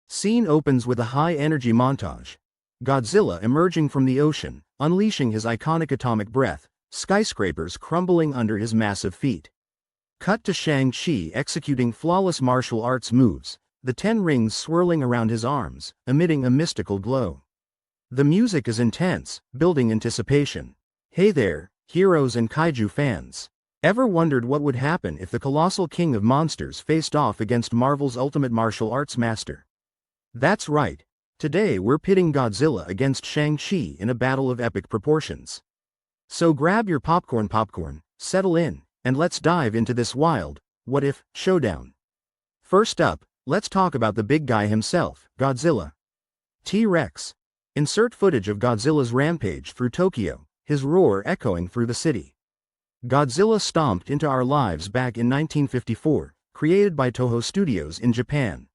Scene opens with a high-energy montage. Godzilla emerging from the ocean, unleashing his iconic atomic breath, skyscrapers crumbling under his massive feet. Cut to Shang-Chi executing flawless martial arts moves, the 10 rings swirling around his arms, emitting a mystical glow. The music is intense, building anticipation. Hey there, heroes and kaiju fans. Ever wondered what would happen if the colossal king of monsters faced off against Marvel's ultimate martial arts master? That's right. Today we're pitting Godzilla against Shang-Chi in a battle of epic proportions. So grab your popcorn, settle in, and let's dive into this wild, what-if, showdown. First up, let's talk about the big guy himself, Godzilla. T-Rex. Insert footage of Godzilla's rampage through Tokyo, his roar echoing through the city. Godzilla stomped into our lives back in 1954, created by Toho Studios in Japan.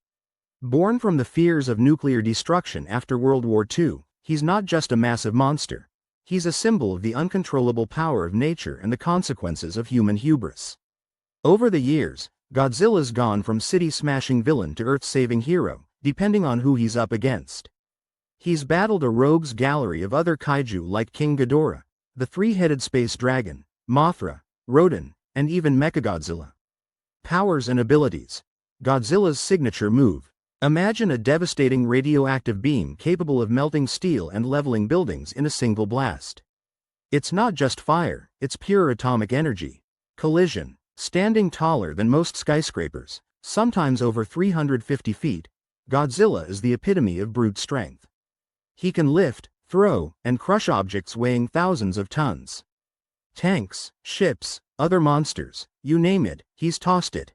Born from the fears of nuclear destruction after World War II, he's not just a massive monster. He's a symbol of the uncontrollable power of nature and the consequences of human hubris. Over the years, Godzilla's gone from city-smashing villain to earth-saving hero, depending on who he's up against. He's battled a rogues gallery of other kaiju like King Ghidorah, the three-headed space dragon, Mothra, Rodan, and even Mechagodzilla. Powers and abilities. Godzilla's signature move. Imagine a devastating radioactive beam capable of melting steel and leveling buildings in a single blast. It's not just fire, it's pure atomic energy. Collision. Standing taller than most skyscrapers, sometimes over 350 feet, Godzilla is the epitome of brute strength. He can lift, throw, and crush objects weighing thousands of tons. Tanks, ships, other monsters, you name it, he's tossed it.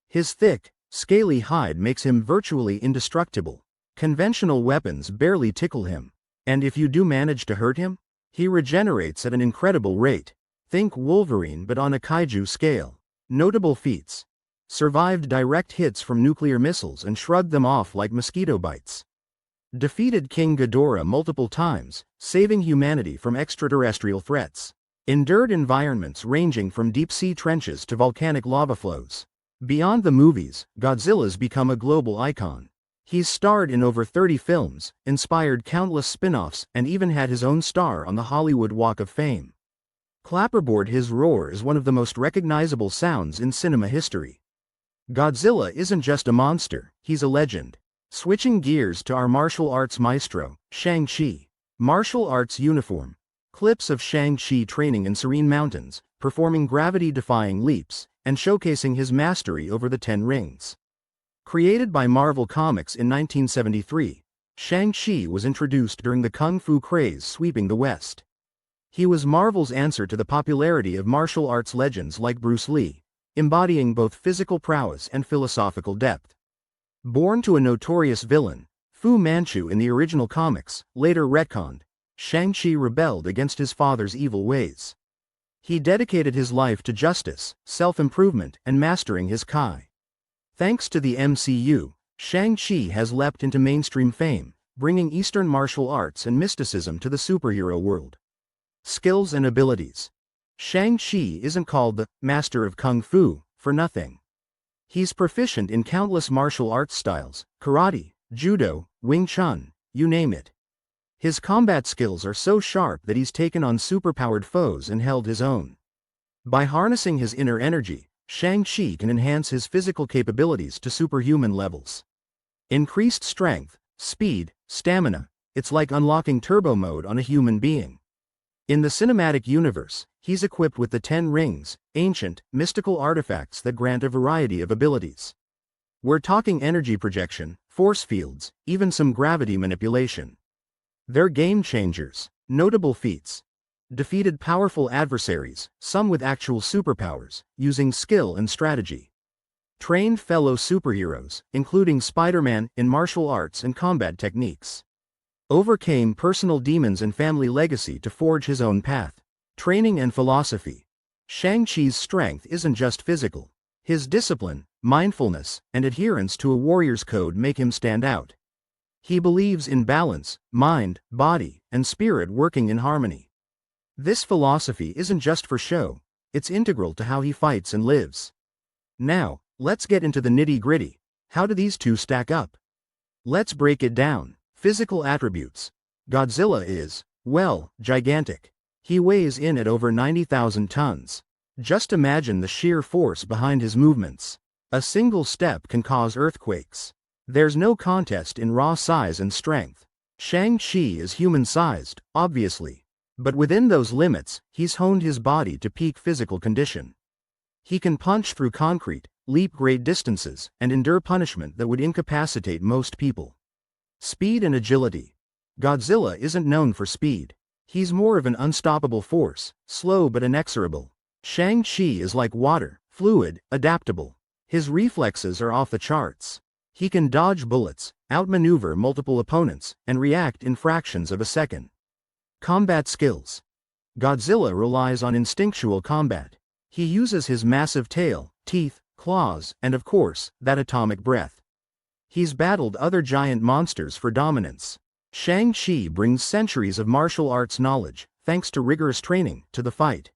His thick, scaly hide makes him virtually indestructible. Conventional weapons barely tickle him. And if you do manage to hurt him, he regenerates at an incredible rate. Think Wolverine but on a kaiju scale. Notable feats. Survived direct hits from nuclear missiles and shrugged them off like mosquito bites. Defeated King Ghidorah multiple times, saving humanity from extraterrestrial threats. Endured environments ranging from deep-sea trenches to volcanic lava flows. Beyond the movies, Godzilla's become a global icon. He's starred in over 30 films, inspired countless spin-offs, and even had his own star on the Hollywood Walk of Fame. Clapperboard, his roar is one of the most recognizable sounds in cinema history. Godzilla isn't just a monster, he's a legend. Switching gears to our martial arts maestro, Shang-Chi. Martial arts uniform. Clips of Shang-Chi training in serene mountains, performing gravity-defying leaps, and showcasing his mastery over the 10 rings. Created by Marvel Comics in 1973, Shang-Chi was introduced during the Kung Fu craze sweeping the West. He was Marvel's answer to the popularity of martial arts legends like Bruce Lee, embodying both physical prowess and philosophical depth. Born to a notorious villain, Fu Manchu in the original comics, later retconned, Shang-Chi rebelled against his father's evil ways. He dedicated his life to justice, self-improvement, and mastering his Kai. Thanks to the MCU, Shang-Chi has leapt into mainstream fame, bringing Eastern martial arts and mysticism to the superhero world. Skills and abilities. Shang-Chi isn't called the Master of Kung Fu for nothing. He's proficient in countless martial arts styles, karate, judo, Wing Chun, you name it. His combat skills are so sharp that he's taken on superpowered foes and held his own. By harnessing his inner energy, Shang-Chi can enhance his physical capabilities to superhuman levels. Increased strength, speed, stamina, it's like unlocking turbo mode on a human being. In the cinematic universe, he's equipped with the 10 rings, ancient, mystical artifacts that grant a variety of abilities. We're talking energy projection, force fields, even some gravity manipulation. They're game changers. Notable feats. Defeated powerful adversaries, some with actual superpowers, using skill and strategy. Trained fellow superheroes, including Spider-Man, in martial arts and combat techniques. Overcame personal demons and family legacy to forge his own path. Training and philosophy. Shang-Chi's strength isn't just physical. His discipline, mindfulness, and adherence to a warrior's code make him stand out. He believes in balance, mind, body, and spirit working in harmony. This philosophy isn't just for show, it's integral to how he fights and lives. Now, let's get into the nitty-gritty. How do these two stack up? Let's break it down. Physical attributes. Godzilla is, well, gigantic. He weighs in at over 90,000 tons. Just imagine the sheer force behind his movements. A single step can cause earthquakes. There's no contest in raw size and strength. Shang-Chi is human-sized, obviously. But within those limits, he's honed his body to peak physical condition. He can punch through concrete, leap great distances, and endure punishment that would incapacitate most people. Speed and agility. Godzilla isn't known for speed. He's more of an unstoppable force, slow but inexorable. Shang-Chi is like water, fluid, adaptable. His reflexes are off the charts. He can dodge bullets, outmaneuver multiple opponents, and react in fractions of a second. Combat skills. Godzilla relies on instinctual combat. He uses his massive tail, teeth, claws, and of course, that atomic breath. He's battled other giant monsters for dominance. Shang-Chi brings centuries of martial arts knowledge, thanks to rigorous training, to the fight.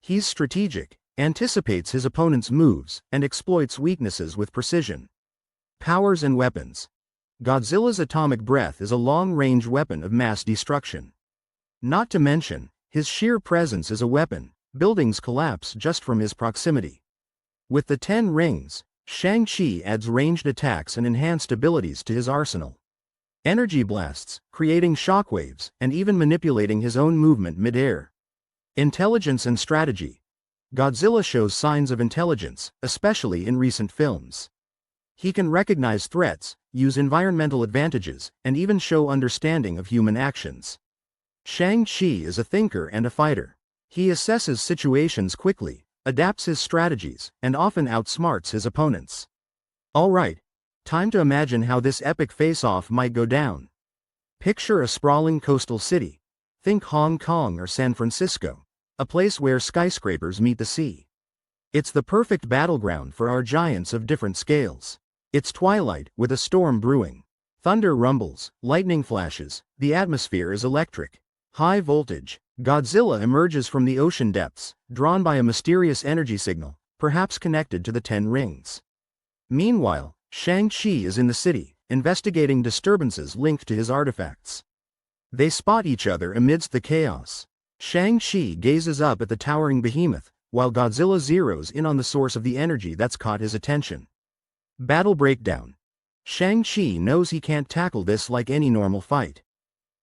He's strategic, anticipates his opponent's moves, and exploits weaknesses with precision. Powers and weapons. Godzilla's atomic breath is a long-range weapon of mass destruction. Not to mention, his sheer presence is a weapon. Buildings collapse just from his proximity. With the 10 rings, Shang-Chi adds ranged attacks and enhanced abilities to his arsenal. Energy blasts, creating shockwaves, and even manipulating his own movement mid-air. Intelligence and strategy. Godzilla shows signs of intelligence, especially in recent films. He can recognize threats, use environmental advantages, and even show understanding of human actions. Shang-Chi is a thinker and a fighter. He assesses situations quickly, adapts his strategies, and often outsmarts his opponents. Alright, time to imagine how this epic face-off might go down. Picture a sprawling coastal city. Think Hong Kong or San Francisco, a place where skyscrapers meet the sea. It's the perfect battleground for our giants of different scales. It's twilight, with a storm brewing. Thunder rumbles, lightning flashes, the atmosphere is electric. High voltage. Godzilla emerges from the ocean depths, drawn by a mysterious energy signal, perhaps connected to the 10 rings. Meanwhile, Shang-Chi is in the city, investigating disturbances linked to his artifacts. They spot each other amidst the chaos. Shang-Chi gazes up at the towering behemoth, while Godzilla zeroes in on the source of the energy that's caught his attention. Battle breakdown. Shang-Chi knows he can't tackle this like any normal fight.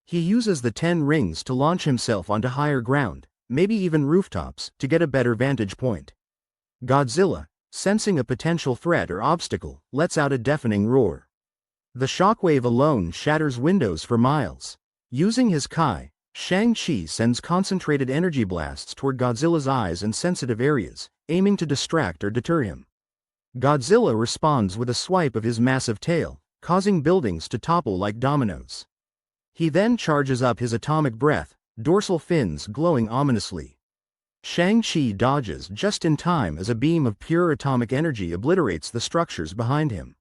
He uses the 10 rings to launch himself onto higher ground, maybe even rooftops, to get a better vantage point. Godzilla, sensing a potential threat or obstacle, lets out a deafening roar. The shockwave alone shatters windows for miles. Using his Kai, Shang-Chi sends concentrated energy blasts toward Godzilla's eyes and sensitive areas, aiming to distract or deter him. Godzilla responds with a swipe of his massive tail, causing buildings to topple like dominoes. He then charges up his atomic breath, dorsal fins glowing ominously. Shang-Chi dodges just in time as a beam of pure atomic energy obliterates the structures behind him.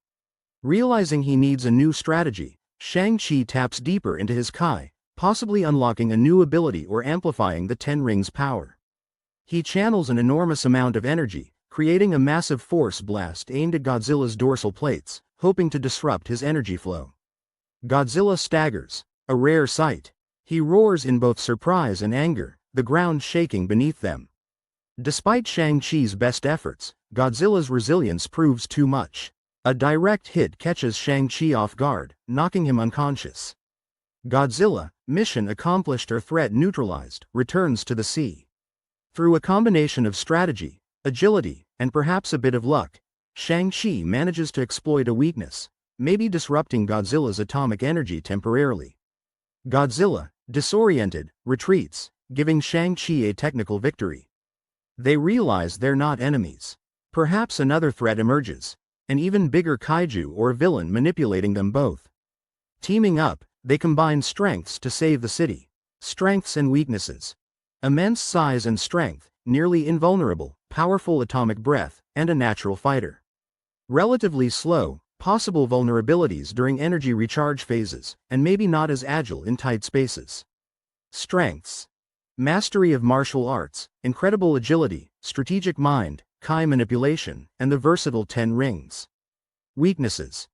Realizing he needs a new strategy, Shang-Chi taps deeper into his Kai, possibly unlocking a new ability or amplifying the 10 rings' power. He channels an enormous amount of energy, creating a massive force blast aimed at Godzilla's dorsal plates, hoping to disrupt his energy flow. Godzilla staggers. A rare sight. He roars in both surprise and anger, the ground shaking beneath them. Despite Shang-Chi's best efforts, Godzilla's resilience proves too much. A direct hit catches Shang-Chi off guard, knocking him unconscious. Godzilla, mission accomplished or threat neutralized, returns to the sea. Through a combination of strategy, agility, and perhaps a bit of luck, Shang-Chi manages to exploit a weakness, maybe disrupting Godzilla's atomic energy temporarily. Godzilla, disoriented, retreats, giving Shang-Chi a technical victory. They realize they're not enemies. Perhaps another threat emerges, an even bigger kaiju or villain manipulating them both. Teaming up, they combine strengths to save the city. Strengths and weaknesses. Immense size and strength, nearly invulnerable, powerful atomic breath, and a natural fighter. Relatively slow, possible vulnerabilities during energy recharge phases, and maybe not as agile in tight spaces. Strengths. Mastery of martial arts, incredible agility, strategic mind, Kai manipulation, and the versatile 10 rings. Weaknesses.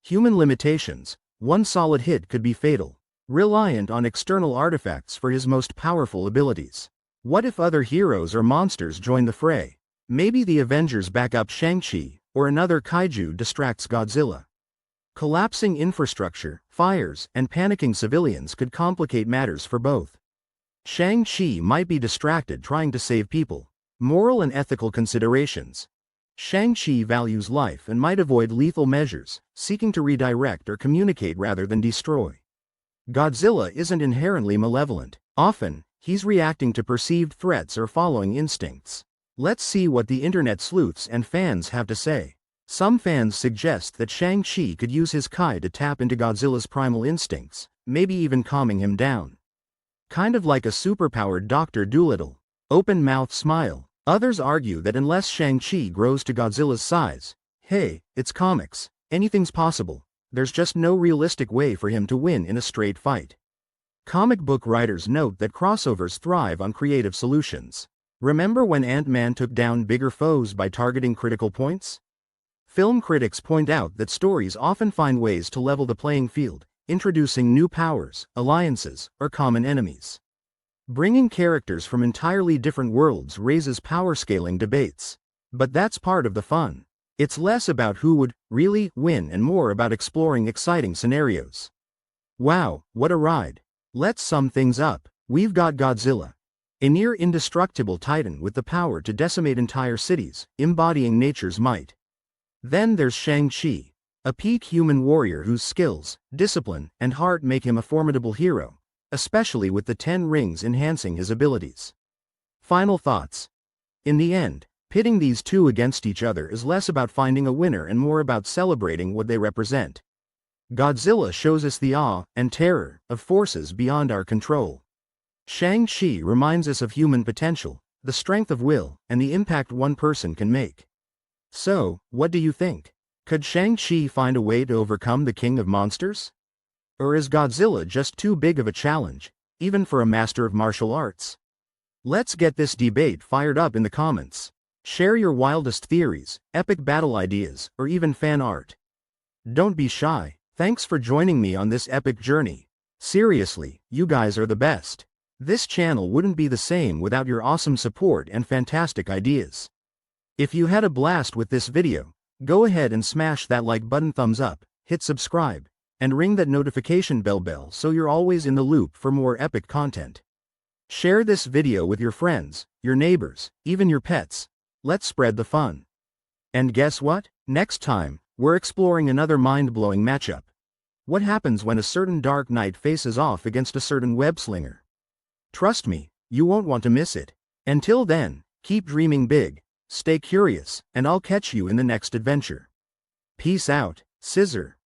Human limitations, one solid hit could be fatal. Reliant on external artifacts for his most powerful abilities. What if other heroes or monsters join the fray? Maybe the Avengers back up Shang-Chi, or another kaiju distracts Godzilla. Collapsing infrastructure, fires, and panicking civilians could complicate matters for both. Shang-Chi might be distracted trying to save people. Moral and ethical considerations. Shang-Chi values life and might avoid lethal measures, seeking to redirect or communicate rather than destroy. Godzilla isn't inherently malevolent. Often, he's reacting to perceived threats or following instincts. Let's see what the internet sleuths and fans have to say. Some fans suggest that Shang-Chi could use his Kai to tap into Godzilla's primal instincts, maybe even calming him down. Kind of like a superpowered Dr. Dolittle. Open mouth smile. Others argue that unless Shang-Chi grows to Godzilla's size, hey, it's comics, anything's possible. There's just no realistic way for him to win in a straight fight. Comic book writers note that crossovers thrive on creative solutions. Remember when Ant-Man took down bigger foes by targeting critical points? Film critics point out that stories often find ways to level the playing field, introducing new powers, alliances, or common enemies. Bringing characters from entirely different worlds raises power scaling debates. But that's part of the fun. It's less about who would really win and more about exploring exciting scenarios. Wow, what a ride. Let's sum things up. We've got Godzilla, a near indestructible titan with the power to decimate entire cities, embodying nature's might. Then there's Shang-Chi, a peak human warrior whose skills, discipline, and heart make him a formidable hero, especially with the 10 rings enhancing his abilities. Final thoughts. In the end, pitting these two against each other is less about finding a winner and more about celebrating what they represent. Godzilla shows us the awe and terror of forces beyond our control. Shang-Chi reminds us of human potential, the strength of will, and the impact one person can make. So, what do you think? Could Shang-Chi find a way to overcome the King of Monsters? Or is Godzilla just too big of a challenge, even for a master of martial arts? Let's get this debate fired up in the comments. Share your wildest theories, epic battle ideas, or even fan art. Don't be shy. Thanks for joining me on this epic journey. Seriously, you guys are the best. This channel wouldn't be the same without your awesome support and fantastic ideas. If you had a blast with this video, go ahead and smash that like button, thumbs up, hit subscribe, and ring that notification bell so you're always in the loop for more epic content. Share this video with your friends, your neighbors, even your pets. Let's spread the fun. And guess what? Next time, we're exploring another mind-blowing matchup. What happens when a certain dark knight faces off against a certain web-slinger? Trust me, you won't want to miss it. Until then, keep dreaming big, stay curious, and I'll catch you in the next adventure. Peace out, Scissor.